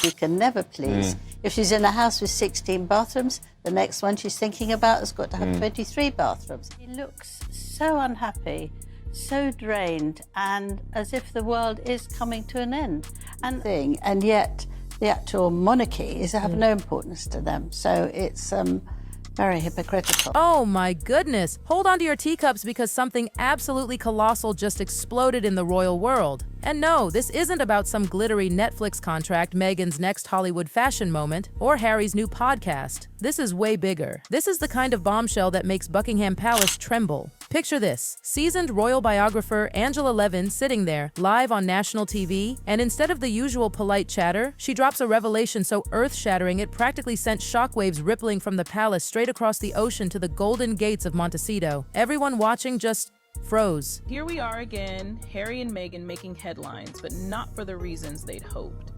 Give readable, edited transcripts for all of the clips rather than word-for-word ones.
You can never please. If she's in a house with 16 bathrooms, the next one she's thinking about has got to have 23 bathrooms. He looks so unhappy, so drained, and as if the world is coming to an end. And yet the actual monarchy is of no importance to them. So it's very hypocritical. Oh my goodness. Hold on to your teacups because something absolutely colossal just exploded in the royal world. And no, this isn't about some glittery Netflix contract, Meghan's next Hollywood fashion moment, or Harry's new podcast. This is way bigger. This is the kind of bombshell that makes Buckingham Palace tremble. Picture this: seasoned royal biographer Angela Levin sitting there, live on national TV, and instead of the usual polite chatter, she drops a revelation so earth-shattering it practically sent shockwaves rippling from the palace straight across the ocean to the golden gates of Montecito. Everyone watching just froze. Here we are again, Harry and Meghan making headlines, but not for the reasons they'd hoped.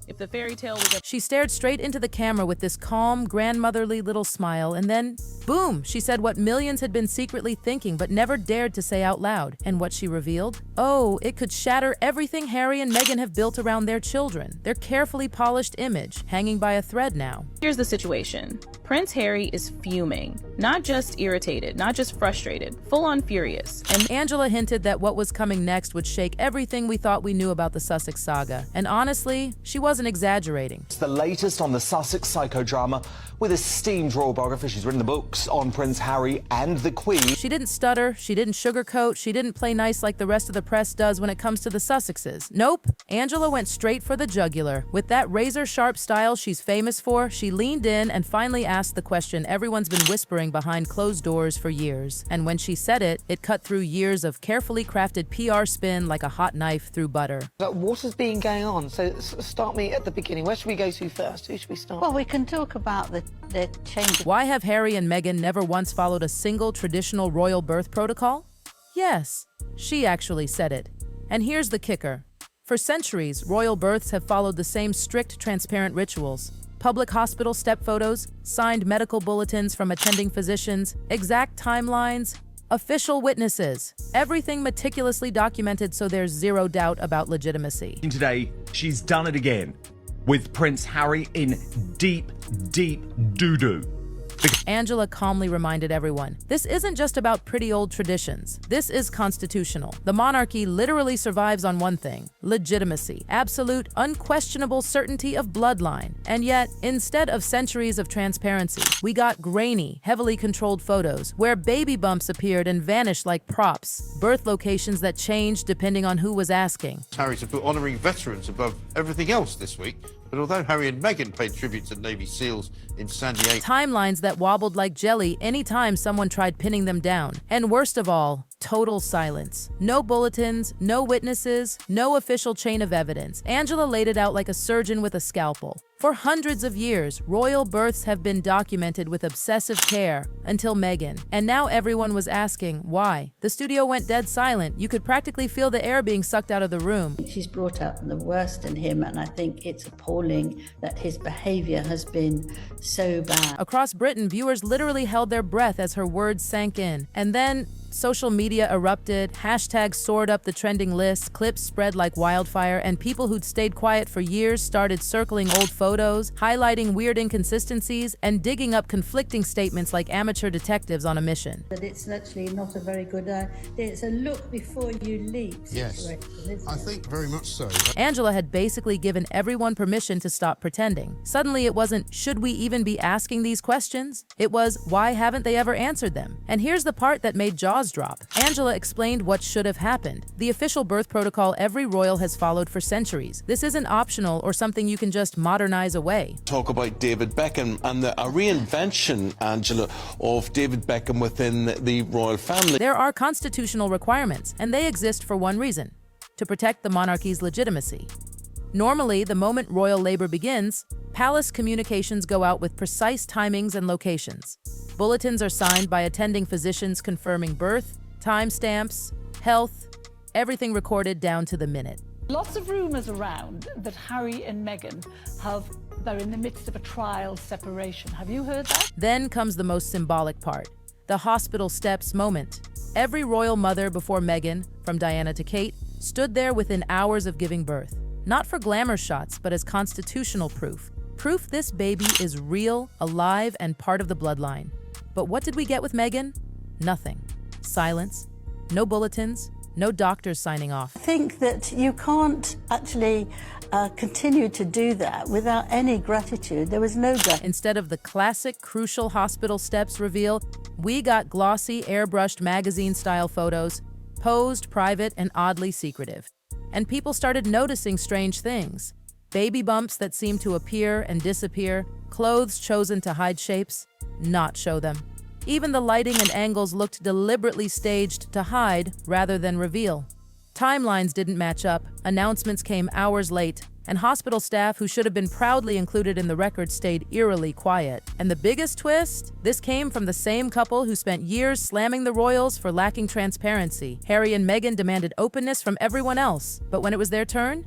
If the fairy tale was a— She stared straight into the camera with this calm, grandmotherly little smile, and then, boom, she said what millions had been secretly thinking but never dared to say out loud. And what she revealed? Oh, it could shatter everything Harry and Meghan have built around their children, their carefully polished image, hanging by a thread now. Here's the situation. Prince Harry is fuming. Not just irritated, not just frustrated, full-on furious. And Angela hinted that what was coming next would shake everything we thought we knew about the Sussex saga. And honestly, she wasn't exaggerating. It's the latest on the Sussex psychodrama with esteemed royal biographer. She's written the books on Prince Harry and the Queen. She didn't stutter, she didn't sugarcoat, she didn't play nice like the rest of the press does when it comes to the Sussexes. Nope, Angela went straight for the jugular. With that razor-sharp style she's famous for, she leaned in and finally asked the question everyone's been whispering behind closed doors for years. And when she said it, it cut through years of carefully crafted PR spin like a hot knife through butter. What has been going on? So start me at the beginning. Where should we go to first? Who should we start? Well, we can talk about the change. Why have Harry and Meghan never once followed a single traditional royal birth protocol? Yes, she actually said it. And here's the kicker. For centuries, royal births have followed the same strict, transparent rituals. Public hospital step photos, signed medical bulletins from attending physicians, exact timelines, official witnesses. Everything meticulously documented so there's zero doubt about legitimacy. Today, she's done it again, with Prince Harry in deep, deep doo-doo. Angela calmly reminded everyone, this isn't just about pretty old traditions. This is constitutional. The monarchy literally survives on one thing: legitimacy, absolute, unquestionable certainty of bloodline. And yet, instead of centuries of transparency, we got grainy, heavily controlled photos where baby bumps appeared and vanished like props, birth locations that changed depending on who was asking. Harry to put honouring veterans above everything else this week. But although Harry and Meghan paid tribute to Navy SEALs in San Diego, timelines that wobbled like jelly anytime someone tried pinning them down. And worst of all, total silence. No bulletins, no witnesses, no official chain of evidence. Angela laid it out like a surgeon with a scalpel. For hundreds of years, royal births have been documented with obsessive care until Meghan. And now everyone was asking why. The studio went dead silent. You could practically feel the air being sucked out of the room. She's brought out the worst in him, and I think it's appalling that his behaviour has been so bad. Across Britain, viewers literally held their breath as her words sank in. And then social media erupted, hashtags soared up the trending list, clips spread like wildfire, and people who'd stayed quiet for years started circling old photos, highlighting weird inconsistencies, and digging up conflicting statements like amateur detectives on a mission. But it's actually not a very good it's a look before you leap situation, yes, I think very much so. Angela had basically given everyone permission to stop pretending. Suddenly it wasn't, should we even be asking these questions? It was, why haven't they ever answered them? And here's the part that made jaws drop. Angela explained what should have happened. The official birth protocol every royal has followed for centuries. This isn't optional or something you can just modernize away. Talk about David Beckham and a reinvention, Angela, of David Beckham within the royal family. There are constitutional requirements, and they exist for one reason: to protect the monarchy's legitimacy. Normally, the moment royal labor begins, palace communications go out with precise timings and locations. Bulletins are signed by attending physicians confirming birth, timestamps, health, everything recorded down to the minute. Lots of rumours around that Harry and Meghan they're in the midst of a trial separation. Have you heard that? Then comes the most symbolic part, the hospital steps moment. Every royal mother before Meghan, from Diana to Kate, stood there within hours of giving birth. Not for glamour shots, but as constitutional proof. Proof this baby is real, alive, and part of the bloodline. But what did we get with Meghan? Nothing. Silence. No bulletins. No doctors signing off. I think that you can't actually continue to do that without any gratitude. There was no gratitude. Instead of the classic crucial hospital steps reveal, we got glossy, airbrushed magazine-style photos, posed, private, and oddly secretive. And people started noticing strange things. Baby bumps that seemed to appear and disappear, clothes chosen to hide shapes, not show them. Even the lighting and angles looked deliberately staged to hide rather than reveal. Timelines didn't match up, announcements came hours late, and hospital staff who should have been proudly included in the record stayed eerily quiet. And the biggest twist? This came from the same couple who spent years slamming the royals for lacking transparency. Harry and Meghan demanded openness from everyone else, but when it was their turn,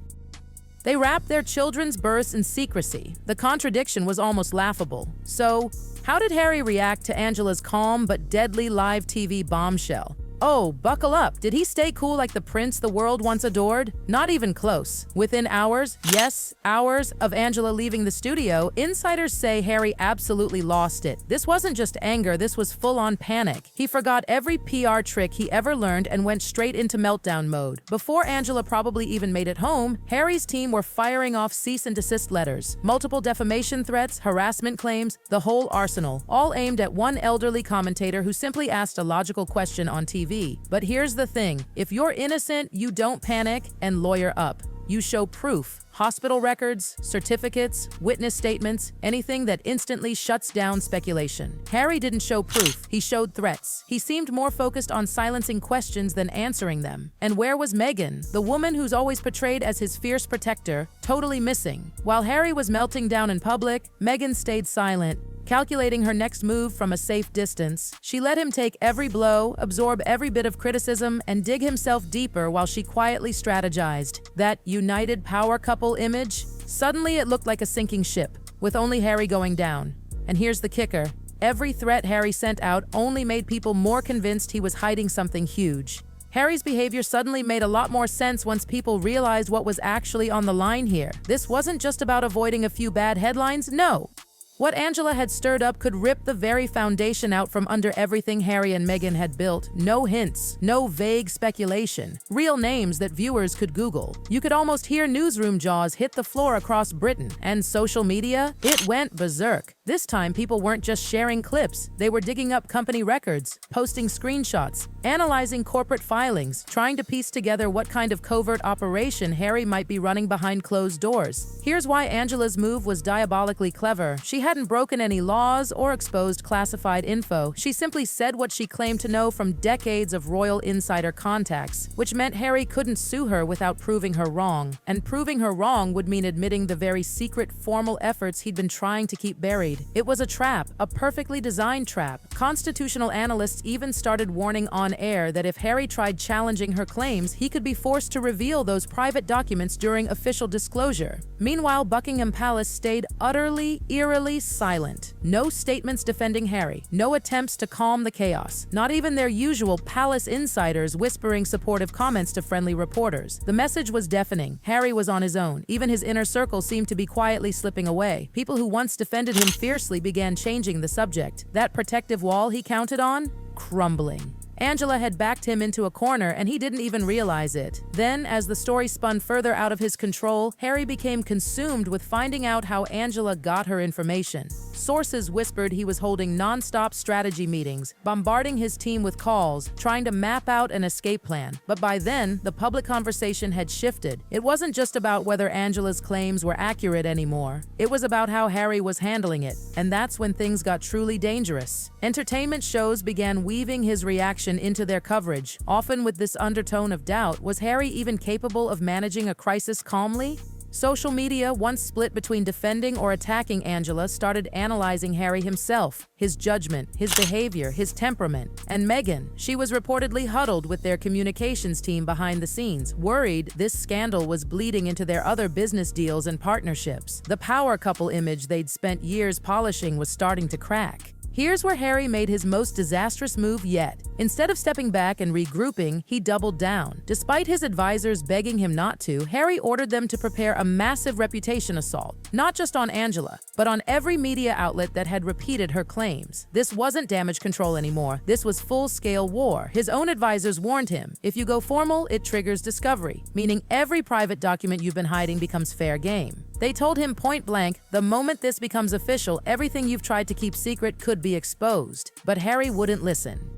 they wrapped their children's births in secrecy. The contradiction was almost laughable. So, how did Harry react to Angela's calm but deadly live TV bombshell? Oh, buckle up. Did he stay cool like the prince the world once adored? Not even close. Within hours, yes, hours of Angela leaving the studio, insiders say Harry absolutely lost it. This wasn't just anger, this was full-on panic. He forgot every PR trick he ever learned and went straight into meltdown mode. Before Angela probably even made it home, Harry's team were firing off cease and desist letters, multiple defamation threats, harassment claims, the whole arsenal, all aimed at one elderly commentator who simply asked a logical question on TV. But here's the thing, if you're innocent, you don't panic and lawyer up. You show proof, hospital records, certificates, witness statements, anything that instantly shuts down speculation. Harry didn't show proof, he showed threats. He seemed more focused on silencing questions than answering them. And where was Meghan, the woman who's always portrayed as his fierce protector, totally missing? While Harry was melting down in public, Meghan stayed silent, calculating her next move from a safe distance. She let him take every blow, absorb every bit of criticism, and dig himself deeper while she quietly strategized. That united power couple image? Suddenly it looked like a sinking ship, with only Harry going down. And here's the kicker. Every threat Harry sent out only made people more convinced he was hiding something huge. Harry's behavior suddenly made a lot more sense once people realized what was actually on the line here. This wasn't just about avoiding a few bad headlines, no. What Angela had stirred up could rip the very foundation out from under everything Harry and Meghan had built. No hints, no vague speculation. Real names that viewers could Google. You could almost hear newsroom jaws hit the floor across Britain. And social media? It went berserk. This time, people weren't just sharing clips. They were digging up company records, posting screenshots, analyzing corporate filings, trying to piece together what kind of covert operation Harry might be running behind closed doors. Here's why Angela's move was diabolically clever. She hadn't broken any laws or exposed classified info. She simply said what she claimed to know from decades of royal insider contacts, which meant Harry couldn't sue her without proving her wrong. And proving her wrong would mean admitting the very secret, formal efforts he'd been trying to keep buried. It was a trap, a perfectly designed trap. Constitutional analysts even started warning on air that if Harry tried challenging her claims, he could be forced to reveal those private documents during official disclosure. Meanwhile, Buckingham Palace stayed utterly, eerily silent. No statements defending Harry, no attempts to calm the chaos, not even their usual palace insiders whispering supportive comments to friendly reporters. The message was deafening. Harry was on his own. Even his inner circle seemed to be quietly slipping away. People who once defended him fiercely began changing the subject. That protective wall he counted on? Crumbling. Angela had backed him into a corner and he didn't even realize it. Then, as the story spun further out of his control, Harry became consumed with finding out how Angela got her information. Sources whispered he was holding non-stop strategy meetings, bombarding his team with calls, trying to map out an escape plan. But by then, the public conversation had shifted. It wasn't just about whether Angela's claims were accurate anymore. It was about how Harry was handling it. And that's when things got truly dangerous. Entertainment shows began weaving his reaction into their coverage, often with this undertone of doubt. Was Harry even capable of managing a crisis calmly? Social media, once split between defending or attacking Angela, started analyzing Harry himself, his judgment, his behavior, his temperament. And Meghan, she was reportedly huddled with their communications team behind the scenes, worried this scandal was bleeding into their other business deals and partnerships. The power couple image they'd spent years polishing was starting to crack. Here's where Harry made his most disastrous move yet. Instead of stepping back and regrouping, he doubled down. Despite his advisors begging him not to, Harry ordered them to prepare a massive reputation assault, not just on Angela, but on every media outlet that had repeated her claims. This wasn't damage control anymore. This was full-scale war. His own advisors warned him, if you go formal, it triggers discovery, meaning every private document you've been hiding becomes fair game. They told him point blank, the moment this becomes official, everything you've tried to keep secret could be exposed. But Harry wouldn't listen.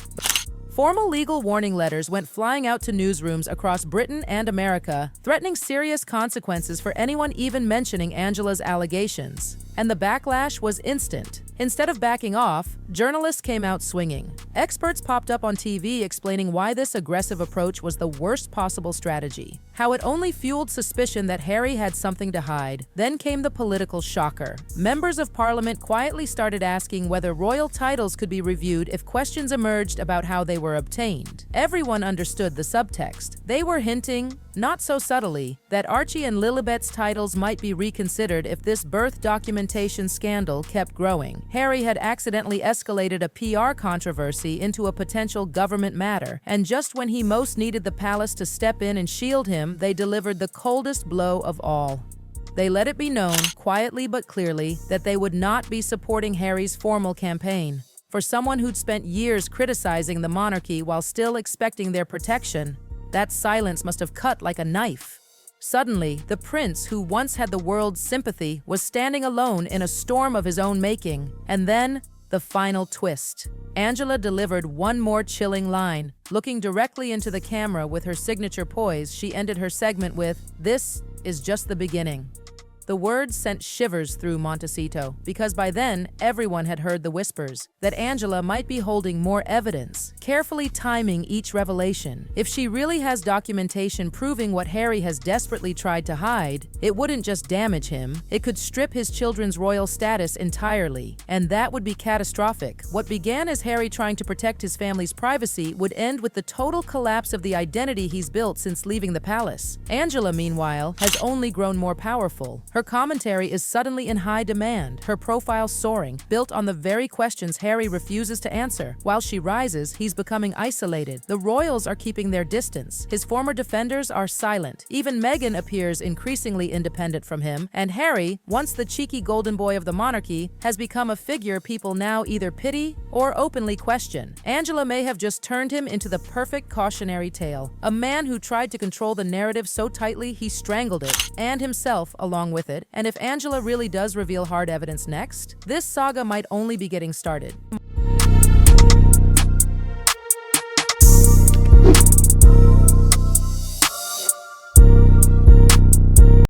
Formal legal warning letters went flying out to newsrooms across Britain and America, threatening serious consequences for anyone even mentioning Angela's allegations. And the backlash was instant. Instead of backing off, journalists came out swinging. Experts popped up on TV explaining why this aggressive approach was the worst possible strategy, how it only fueled suspicion that Harry had something to hide. Then came the political shocker. Members of Parliament quietly started asking whether royal titles could be reviewed if questions emerged about how they were obtained. Everyone understood the subtext. They were hinting, not so subtly, that Archie and Lilibet's titles might be reconsidered if this birth documentation scandal kept growing. Harry had accidentally escalated a PR controversy into a potential government matter, and just when he most needed the palace to step in and shield him, they delivered the coldest blow of all. They let it be known, quietly but clearly, that they would not be supporting Harry's formal campaign. For someone who'd spent years criticizing the monarchy while still expecting their protection, that silence must have cut like a knife. Suddenly, the prince, who once had the world's sympathy, was standing alone in a storm of his own making. And then, the final twist. Angela delivered one more chilling line. Looking directly into the camera with her signature poise, she ended her segment with, "This is just the beginning." The words sent shivers through Montecito, because by then, everyone had heard the whispers that Angela might be holding more evidence, carefully timing each revelation. If she really has documentation proving what Harry has desperately tried to hide, it wouldn't just damage him, it could strip his children's royal status entirely, and that would be catastrophic. What began as Harry trying to protect his family's privacy would end with the total collapse of the identity he's built since leaving the palace. Angela, meanwhile, has only grown more powerful. Her commentary is suddenly in high demand, her profile soaring, built on the very questions Harry refuses to answer. While she rises, he's becoming isolated. The royals are keeping their distance. His former defenders are silent. Even Meghan appears increasingly independent from him, and Harry, once the cheeky golden boy of the monarchy, has become a figure people now either pity or openly question. Angela may have just turned him into the perfect cautionary tale, a man who tried to control the narrative so tightly he strangled it, and himself along with it. And if Angela really does reveal hard evidence next, this saga might only be getting started.